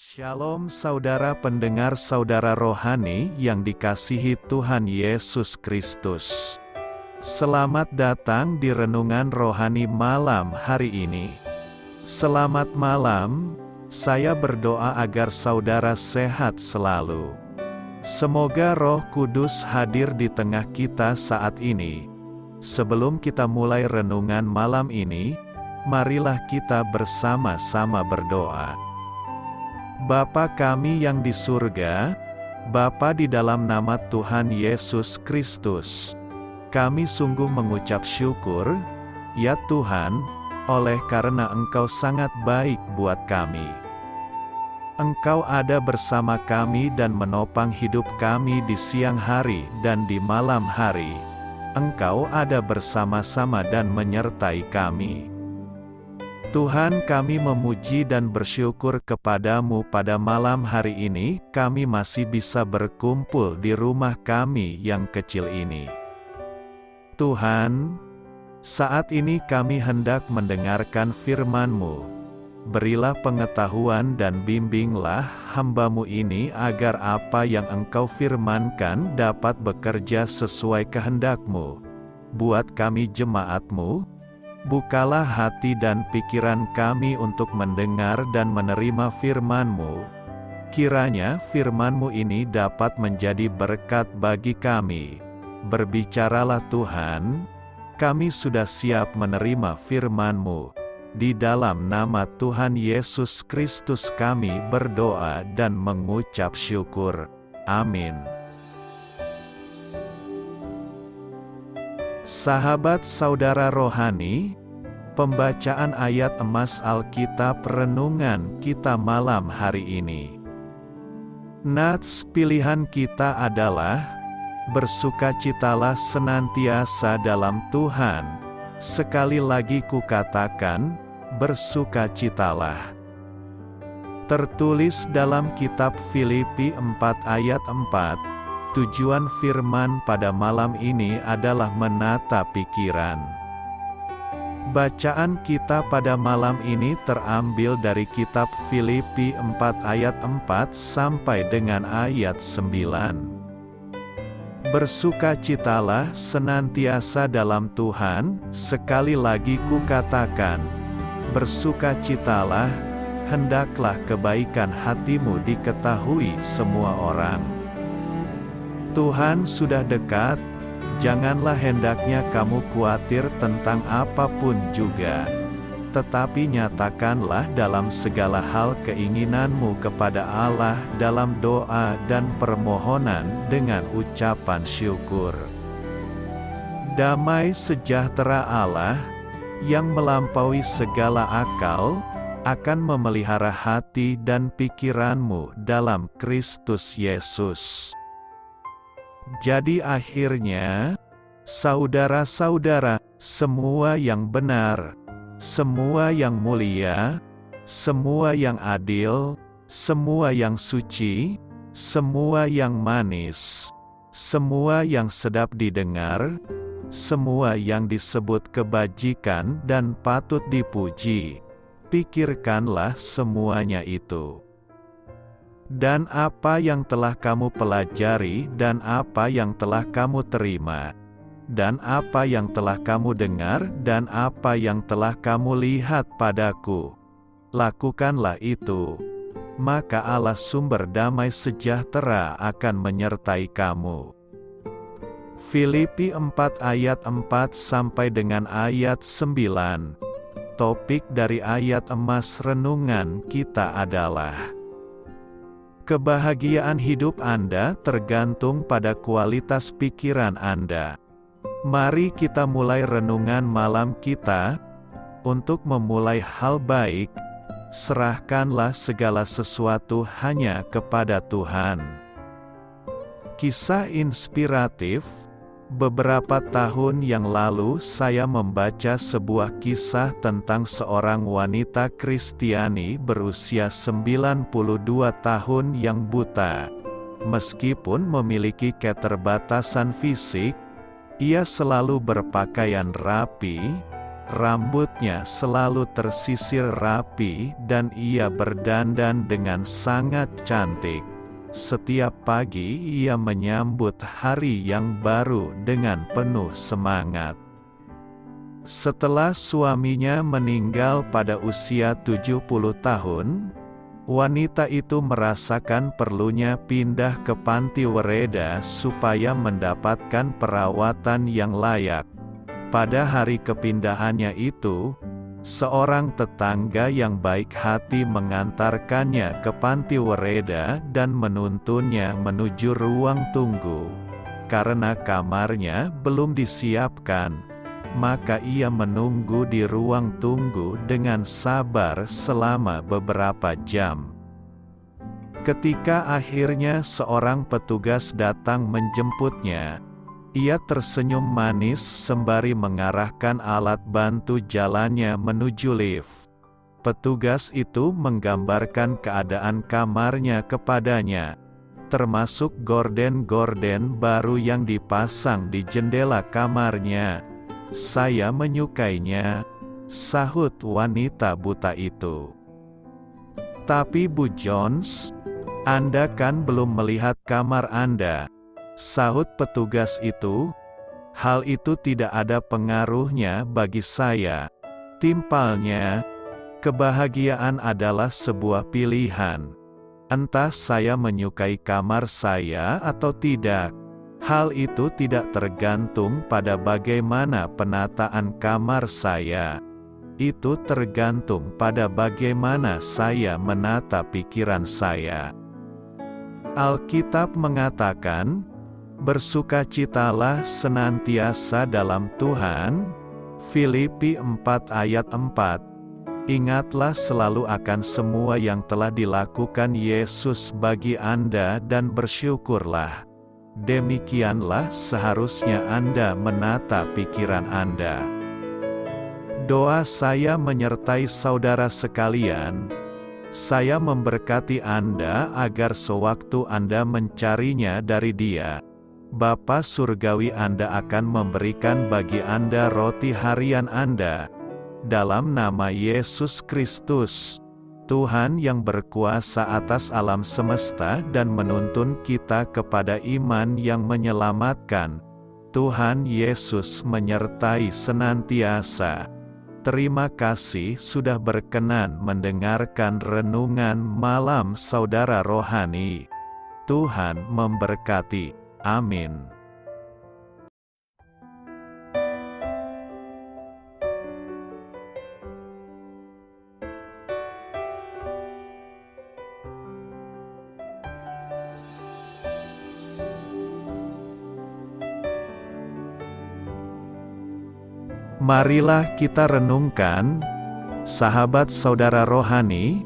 Shalom saudara pendengar saudara rohani yang dikasihi Tuhan Yesus Kristus. Selamat datang di Renungan Rohani malam hari ini. Selamat malam, saya berdoa agar saudara sehat selalu. Semoga Roh Kudus hadir di tengah kita saat ini. Sebelum kita mulai renungan malam ini, marilah kita bersama-sama berdoa. Bapa kami yang di surga, Bapa di dalam nama Tuhan Yesus Kristus, kami sungguh mengucap syukur, ya Tuhan, oleh karena Engkau sangat baik buat kami. Engkau ada bersama kami dan menopang hidup kami di siang hari dan di malam hari. Engkau ada bersama-sama dan menyertai kami. Tuhan, kami memuji dan bersyukur kepadamu pada malam hari ini, kami masih bisa berkumpul di rumah kami yang kecil ini. Tuhan, saat ini kami hendak mendengarkan firman-Mu. Berilah pengetahuan dan bimbinglah hamba-Mu ini agar apa yang Engkau firmankan dapat bekerja sesuai kehendak-Mu. Buat kami jemaat-Mu, bukalah hati dan pikiran kami untuk mendengar dan menerima firman-Mu. Kiranya firman-Mu ini dapat menjadi berkat bagi kami. Berbicaralah Tuhan, kami sudah siap menerima firman-Mu. Di dalam nama Tuhan Yesus Kristus kami berdoa dan mengucap syukur. Amin. Sahabat saudara rohani, pembacaan ayat emas Alkitab renungan kita malam hari ini. Nats pilihan kita adalah, bersukacitalah senantiasa dalam Tuhan. Sekali lagi kukatakan, bersukacitalah. Tertulis dalam kitab Filipi 4 ayat 4. Tujuan firman pada malam ini adalah menata pikiran. Bacaan kita pada malam ini terambil dari kitab Filipi 4 ayat 4 sampai dengan ayat 9. Bersukacitalah senantiasa dalam Tuhan, sekali lagi kukatakan, bersukacitalah, hendaklah kebaikan hatimu diketahui semua orang. Tuhan sudah dekat, janganlah hendaknya kamu khawatir tentang apapun juga. Tetapi nyatakanlah dalam segala hal keinginanmu kepada Allah dalam doa dan permohonan dengan ucapan syukur. Damai sejahtera Allah, yang melampaui segala akal, akan memelihara hati dan pikiranmu dalam Kristus Yesus. Jadi akhirnya, saudara-saudara, semua yang benar, semua yang mulia, semua yang adil, semua yang suci, semua yang manis, semua yang sedap didengar, semua yang disebut kebajikan dan patut dipuji, pikirkanlah semuanya itu. Dan apa yang telah kamu pelajari dan apa yang telah kamu terima, dan apa yang telah kamu dengar dan apa yang telah kamu lihat padaku, lakukanlah itu. Maka Allah sumber damai sejahtera akan menyertai kamu. Filipi 4 ayat 4 sampai dengan ayat 9. Topik dari ayat emas renungan kita adalah, kebahagiaan hidup Anda tergantung pada kualitas pikiran Anda. Mari kita mulai renungan malam kita. Untuk memulai hal baik, serahkanlah segala sesuatu hanya kepada Tuhan. Kisah inspiratif. Beberapa tahun yang lalu saya membaca sebuah kisah tentang seorang wanita Kristiani berusia 92 tahun yang buta. Meskipun memiliki keterbatasan fisik, ia selalu berpakaian rapi, rambutnya selalu tersisir rapi dan ia berdandan dengan sangat cantik. Setiap pagi ia menyambut hari yang baru dengan penuh semangat. Setelah suaminya meninggal pada usia 70 tahun, wanita itu merasakan perlunya pindah ke panti wereda supaya mendapatkan perawatan yang layak. Pada hari kepindahannya itu, seorang tetangga yang baik hati mengantarkannya ke panti wereda dan menuntunnya menuju ruang tunggu. Karena kamarnya belum disiapkan, maka ia menunggu di ruang tunggu dengan sabar selama beberapa jam. Ketika akhirnya seorang petugas datang menjemputnya, ia tersenyum manis sembari mengarahkan alat bantu jalannya menuju lift. Petugas itu menggambarkan keadaan kamarnya kepadanya, termasuk gorden-gorden baru yang dipasang di jendela kamarnya. "Saya menyukainya," sahut wanita buta itu. "Tapi Bu Jones, Anda kan belum melihat kamar Anda," sahut petugas itu. "Hal itu tidak ada pengaruhnya bagi saya," timpalnya. "Kebahagiaan adalah sebuah pilihan. Entah saya menyukai kamar saya atau tidak. Hal itu tidak tergantung pada bagaimana penataan kamar saya. Itu tergantung pada bagaimana saya menata pikiran saya." Alkitab mengatakan, "Bersukacitalah senantiasa dalam Tuhan." Filipi 4 ayat 4. Ingatlah selalu akan semua yang telah dilakukan Yesus bagi Anda dan bersyukurlah. Demikianlah seharusnya Anda menata pikiran Anda. Doa saya menyertai saudara sekalian. Saya memberkati Anda agar sewaktu Anda mencarinya dari Dia, Bapa Surgawi Anda akan memberikan bagi Anda roti harian Anda. Dalam nama Yesus Kristus, Tuhan yang berkuasa atas alam semesta dan menuntun kita kepada iman yang menyelamatkan, Tuhan Yesus menyertai senantiasa. Terima kasih sudah berkenan mendengarkan renungan malam saudara rohani. Tuhan memberkati. Amin. Marilah kita renungkan, sahabat saudara rohani,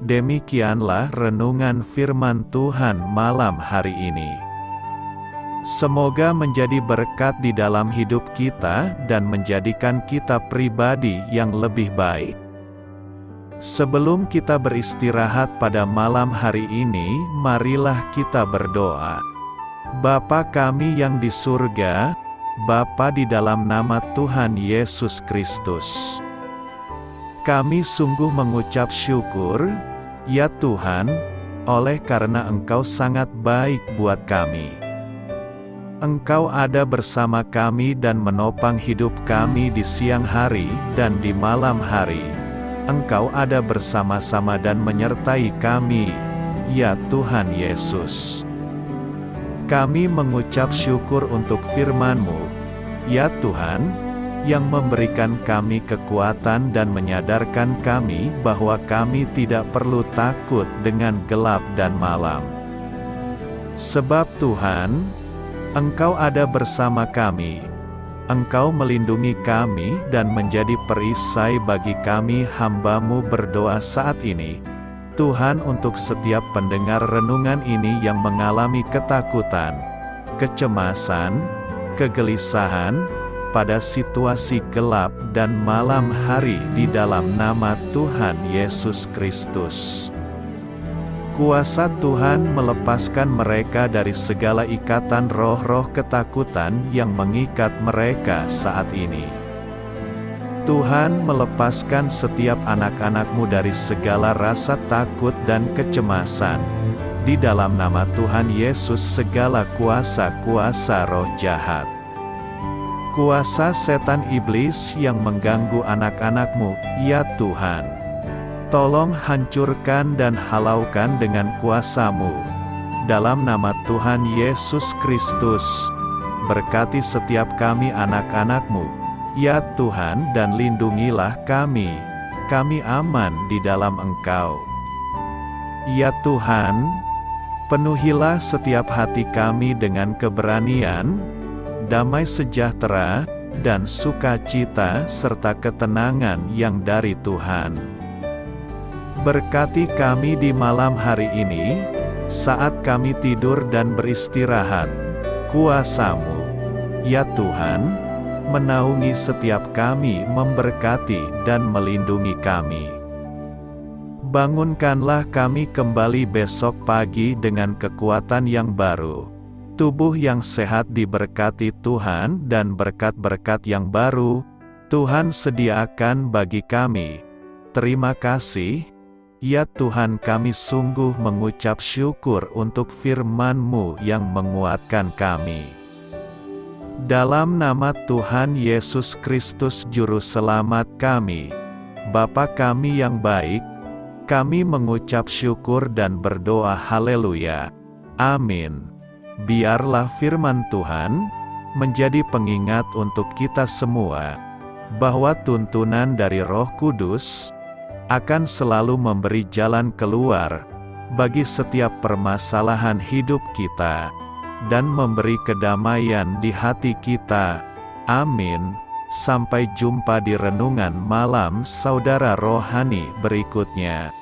demikianlah renungan firman Tuhan malam hari ini. Semoga menjadi berkat di dalam hidup kita dan menjadikan kita pribadi yang lebih baik. Sebelum kita beristirahat pada malam hari ini, marilah kita berdoa. Bapa kami yang di surga, Bapa di dalam nama Tuhan Yesus Kristus, kami sungguh mengucap syukur, ya Tuhan, oleh karena Engkau sangat baik buat kami. Engkau ada bersama kami dan menopang hidup kami di siang hari dan di malam hari. Engkau ada bersama-sama dan menyertai kami, ya Tuhan Yesus. Kami mengucap syukur untuk firman-Mu, ya Tuhan, yang memberikan kami kekuatan dan menyadarkan kami bahwa kami tidak perlu takut dengan gelap dan malam. Sebab Tuhan, Engkau ada bersama kami. Engkau melindungi kami dan menjadi perisai bagi kami hamba-Mu berdoa saat ini. Tuhan, untuk setiap pendengar renungan ini yang mengalami ketakutan, kecemasan, kegelisahan, pada situasi gelap dan malam hari di dalam nama Tuhan Yesus Kristus. Kuasa Tuhan melepaskan mereka dari segala ikatan roh-roh ketakutan yang mengikat mereka saat ini. Tuhan melepaskan setiap anak-anak-Mu dari segala rasa takut dan kecemasan. Di dalam nama Tuhan Yesus segala kuasa-kuasa roh jahat, kuasa setan iblis yang mengganggu anak-anak-Mu, ya Tuhan, tolong hancurkan dan halaukan dengan kuasa-Mu. Dalam nama Tuhan Yesus Kristus, berkati setiap kami anak-anak-Mu, ya Tuhan, dan lindungilah kami aman di dalam Engkau. Ya Tuhan, penuhilah setiap hati kami dengan keberanian, damai sejahtera, dan sukacita serta ketenangan yang dari Tuhan. Berkati kami di malam hari ini, saat kami tidur dan beristirahat, kuasa-Mu, ya Tuhan, menaungi setiap kami, memberkati dan melindungi kami. Bangunkanlah kami kembali besok pagi dengan kekuatan yang baru, tubuh yang sehat diberkati Tuhan, dan berkat-berkat yang baru Tuhan sediakan bagi kami. Terima kasih, ya Tuhan, kami sungguh mengucap syukur untuk firman-Mu yang menguatkan kami. Dalam nama Tuhan Yesus Kristus Juru Selamat kami, Bapa kami yang baik, kami mengucap syukur dan berdoa haleluya. Amin. Biarlah firman Tuhan menjadi pengingat untuk kita semua, bahwa tuntunan dari Roh Kudus akan selalu memberi jalan keluar bagi setiap permasalahan hidup kita, dan memberi kedamaian di hati kita. Amin. Sampai jumpa di renungan malam saudara rohani berikutnya.